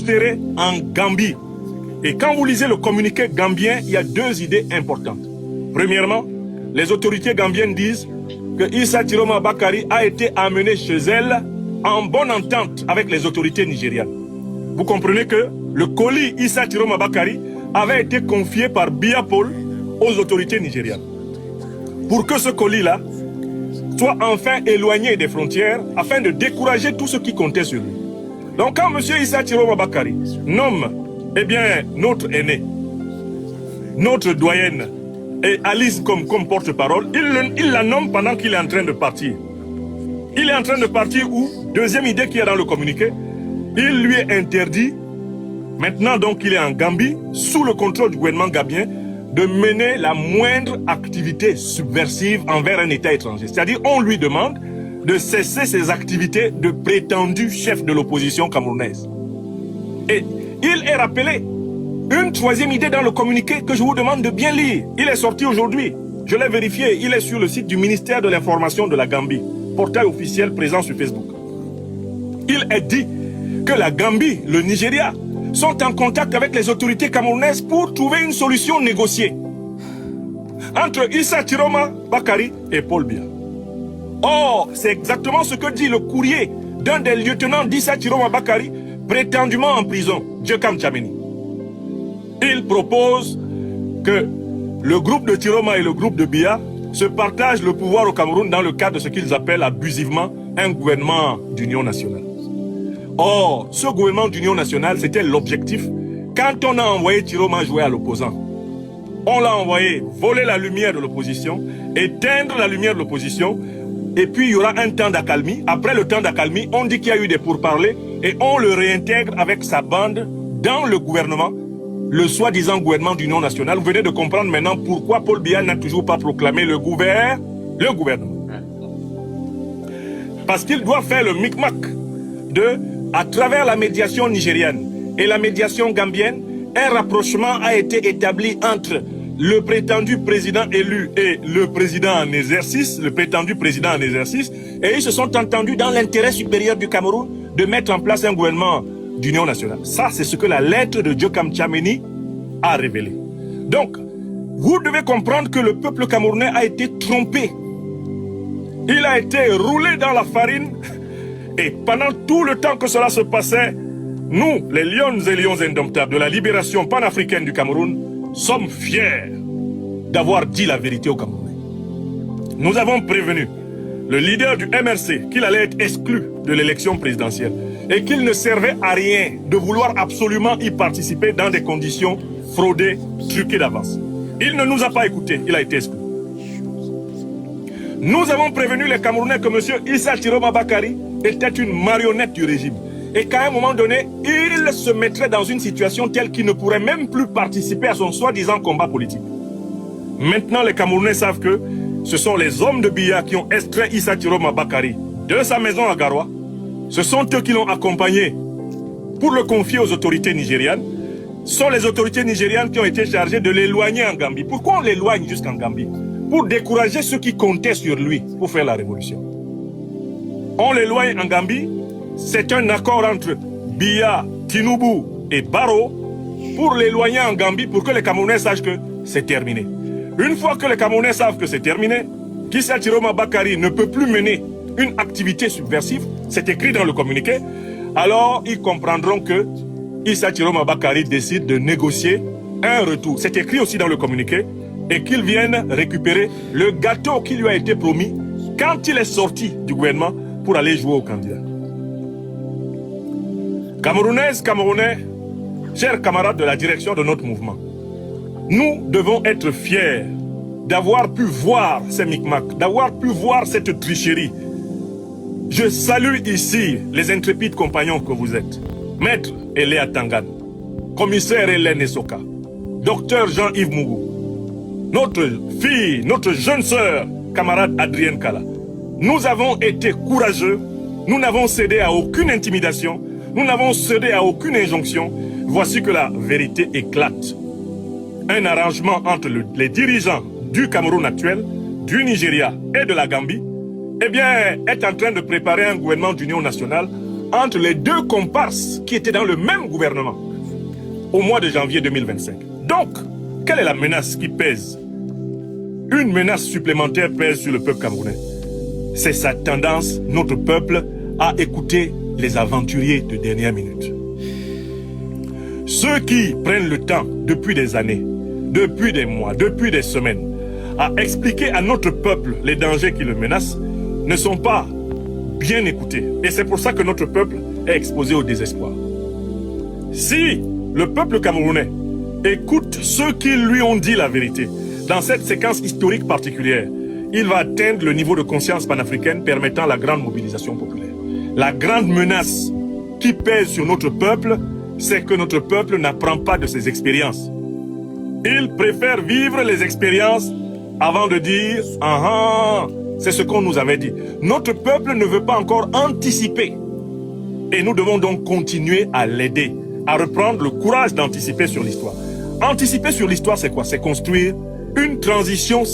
transféré en Gambie. Et quand vous lisez le communiqué gambien, il y a deux idées importantes. Premièrement, les autorités gambiennes disent que Issa Chiroma Bakari a été amené chez elle en bonne entente avec les autorités nigérianes. Vous comprenez que le colis Issa Chiroma Bakari avait été confié par Biya Paul aux autorités nigérianes. Pour que ce colis-là soit enfin éloigné des frontières afin de décourager tout ce qui comptait sur lui. Donc quand M. Issa Chiroma Bakari nomme notre aîné, notre doyenne, et Alice comme porte-parole, il la nomme pendant qu'il est en train de partir. Il est en train de partir où, deuxième idée qui est dans le communiqué, il lui est interdit, maintenant donc il est en Gambie, sous le contrôle du gouvernement gambien, de mener la moindre activité subversive envers un État étranger. C'est-à-dire, on lui demande de cesser ses activités de prétendu chef de l'opposition camerounaise. Et il est rappelé une troisième idée dans le communiqué que je vous demande de bien lire. Il est sorti aujourd'hui. Je l'ai vérifié. Il est sur le site du ministère de l'Information de la Gambie. Portail officiel présent sur Facebook. Il est dit que la Gambie, le Nigeria, sont en contact avec les autorités camerounaises pour trouver une solution négociée entre Issa Chiroma Bakari et Paul Biya. Or, c'est exactement ce que dit le courrier d'un des lieutenants d'Issa Chiroma Bakari, prétendument en prison, Djokam Tchameni. Il propose que le groupe de Chiroma et le groupe de Biya se partagent le pouvoir au Cameroun dans le cadre de ce qu'ils appellent abusivement un gouvernement d'union nationale. Or, ce gouvernement d'union nationale, c'était l'objectif quand on a envoyé Chiroma jouer à l'opposant. On l'a envoyé voler la lumière de l'opposition, éteindre la lumière de l'opposition, et puis il y aura un temps d'accalmie. Après le temps d'accalmie, on dit qu'il y a eu des pourparlers et on le réintègre avec sa bande dans le gouvernement, le soi-disant gouvernement d'union nationale. Vous venez de comprendre maintenant pourquoi Paul Biya n'a toujours pas proclamé le gouvernement. Parce qu'il doit faire le micmac à travers la médiation nigériane et la médiation gambienne, un rapprochement a été établi entre le prétendu président élu et le président en exercice, le prétendu président en exercice, et ils se sont entendus dans l'intérêt supérieur du Cameroun de mettre en place un gouvernement d'union nationale. Ça, c'est ce que la lettre de Djokam Tchameni a révélé. Donc, vous devez comprendre que le peuple camerounais a été trompé. Il a été roulé dans la farine. Et pendant tout le temps que cela se passait, nous, les lions et lions indomptables de la libération panafricaine du Cameroun, sommes fiers d'avoir dit la vérité aux Camerounais. Nous avons prévenu le leader du MRC qu'il allait être exclu de l'élection présidentielle et qu'il ne servait à rien de vouloir absolument y participer dans des conditions fraudées, truquées d'avance. Il ne nous a pas écoutés, il a été exclu. Nous avons prévenu les Camerounais que M. Issa Chiroma Bakari était une marionnette du régime et qu'à un moment donné, il se mettrait dans une situation telle qu'il ne pourrait même plus participer à son soi-disant combat politique. Maintenant, les Camerounais savent que ce sont les hommes de Biya qui ont extrait Issa Chiroma Bakari de sa maison à Garoua. Ce sont eux qui l'ont accompagné pour le confier aux autorités nigérianes. Ce sont les autorités nigérianes qui ont été chargées de l'éloigner en Gambie. Pourquoi on l'éloigne jusqu'en Gambie? Pour décourager ceux qui comptaient sur lui pour faire la révolution. On l'éloigne en Gambie. C'est un accord entre Biya, Tinubu et Barrow pour l'éloigner en Gambie pour que les Camerounais sachent que c'est terminé. Une fois que les Camerounais savent que c'est terminé, qu'Issa Chiroma Bakari ne peut plus mener une activité subversive, c'est écrit dans le communiqué, alors ils comprendront que Issa Chiroma Bakari décide de négocier un retour. C'est écrit aussi dans le communiqué, et qu'il vienne récupérer le gâteau qui lui a été promis quand il est sorti du gouvernement pour aller jouer au candidat. Camerounaises, Camerounais, chers camarades de la direction de notre mouvement, nous devons être fiers d'avoir pu voir ces micmacs, d'avoir pu voir cette tricherie. Je salue ici les intrépides compagnons que vous êtes. Maître Eléa Tangan, commissaire Hélène Essoka, docteur Jean-Yves Mougou, notre fille, notre jeune sœur, camarade Adrienne Kala. Nous avons été courageux, nous n'avons cédé à aucune intimidation, nous n'avons cédé à aucune injonction. Voici que la vérité éclate. Un arrangement entre les dirigeants du Cameroun actuel, du Nigeria et de la Gambie, eh bien, est en train de préparer un gouvernement d'union nationale entre les deux comparses qui étaient dans le même gouvernement au mois de janvier 2025. Donc, quelle est la menace qui pèse? Une menace supplémentaire pèse sur le peuple camerounais. C'est sa tendance, notre peuple, à écouter les aventuriers de dernière minute. Ceux qui prennent le temps depuis des années, depuis des mois, depuis des semaines, à expliquer à notre peuple les dangers qui le menacent, ne sont pas bien écoutés. Et c'est pour ça que notre peuple est exposé au désespoir. Si le peuple camerounais écoute ceux qui lui ont dit la vérité, dans cette séquence historique particulière, il va atteindre le niveau de conscience panafricaine permettant la grande mobilisation populaire. La grande menace qui pèse sur notre peuple, c'est que notre peuple n'apprend pas de ses expériences. Il préfère vivre les expériences avant de dire « Ah, c'est ce qu'on nous avait dit ». Notre peuple ne veut pas encore anticiper. Et nous devons donc continuer à l'aider, à reprendre le courage d'anticiper sur l'histoire. Anticiper sur l'histoire, c'est quoi? C'est construire une transition